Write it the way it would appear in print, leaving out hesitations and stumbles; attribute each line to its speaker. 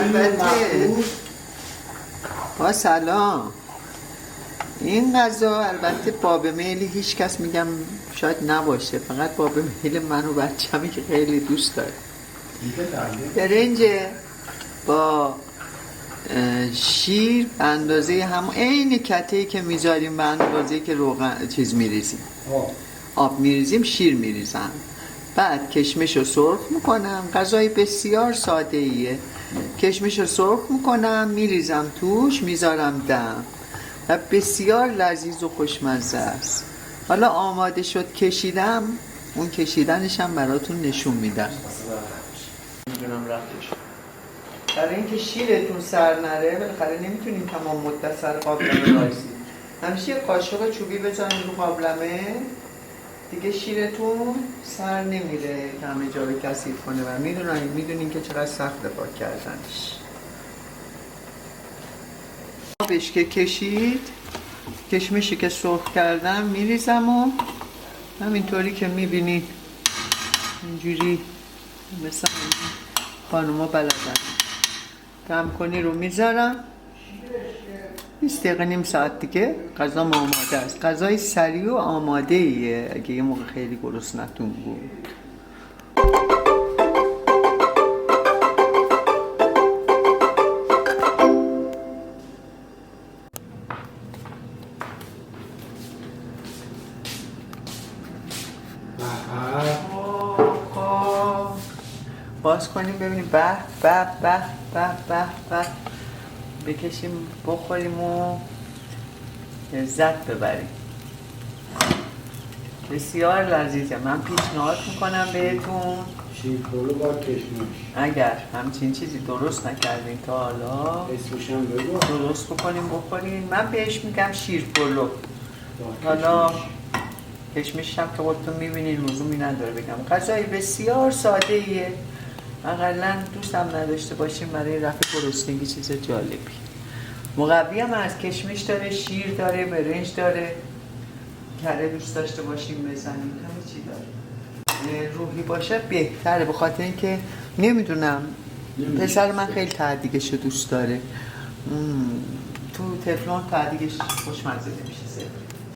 Speaker 1: البته با سلام. این غذا البته باب میل هیچ کس میگم شاید نباشه، فقط باب میل من و بچه‌می که خیلی دوست داره. برنج با شیر به اندازه هم عین کته‌ای که میذاریم به اندازه‌ای که روغن چیز میریزیم، آب میریزیم، شیر میریزم، بعد کشمش رو سرخ میکنم. غذای بسیار ساده ایه. کشمش رو سرخ میکنم، میریزم توش، میذارم دم و بسیار لذیذ و خوشمزه است. حالا آماده شد کشیدم، اون کشیدنش هم براتون نشون میدم. میدونم رفتش. برای اینکه شیرتون سر نره، بالاخره نمیتونین تمام مدت سر قابلمه وایسید. همیشه یه قاشق چوبی بزنید رو قابلمه، دیگه شیرتون سر نمیره که همه جا رو کثیف کنه و میدونین که چقدر سخته پاک کردنش. آبش که کشید، کشمشی که سرخ کردم میریزم و همینطوری که میبینید اینجوری مثل خانوما بلدن دم کنی رو میذارم. 20 دقیقه نیم ساعت دیگه غذا آماده است. غذای سریع و آماده ایه اگه یه موقع خیلی گرسنتون بود. باز کنیم ببینیم. به به به به به به، بکشیم بخوریم و لذت ببریم. بسیار لذیذه. من پیشنهاد میکنم بهتون
Speaker 2: شیرپلو با کشمش،
Speaker 1: اگر همچین چیزی درست نکردین تا حالا
Speaker 2: اسمشم بگو،
Speaker 1: درست بکنیم بخورین. من بهش میگم شیرپلو. حالا کشمش هم که خودتون میبینین لزومی نداره بگم. غذای بسیار ساده ایه، اقلا دوست هم نداشته باشیم برای رفع گرسنگی چیز جالبی. مقوی هم از کشمش داره، شیر داره، برنج داره. کره دوست داشته باشیم بزنیم، همه چی داره. روحی باشه بهتره، به خاطر اینکه نمیدونم پسر من خیلی تهدیگش رو دوست داره. تو تفلون تهدیگش خوشمزه نمیشه.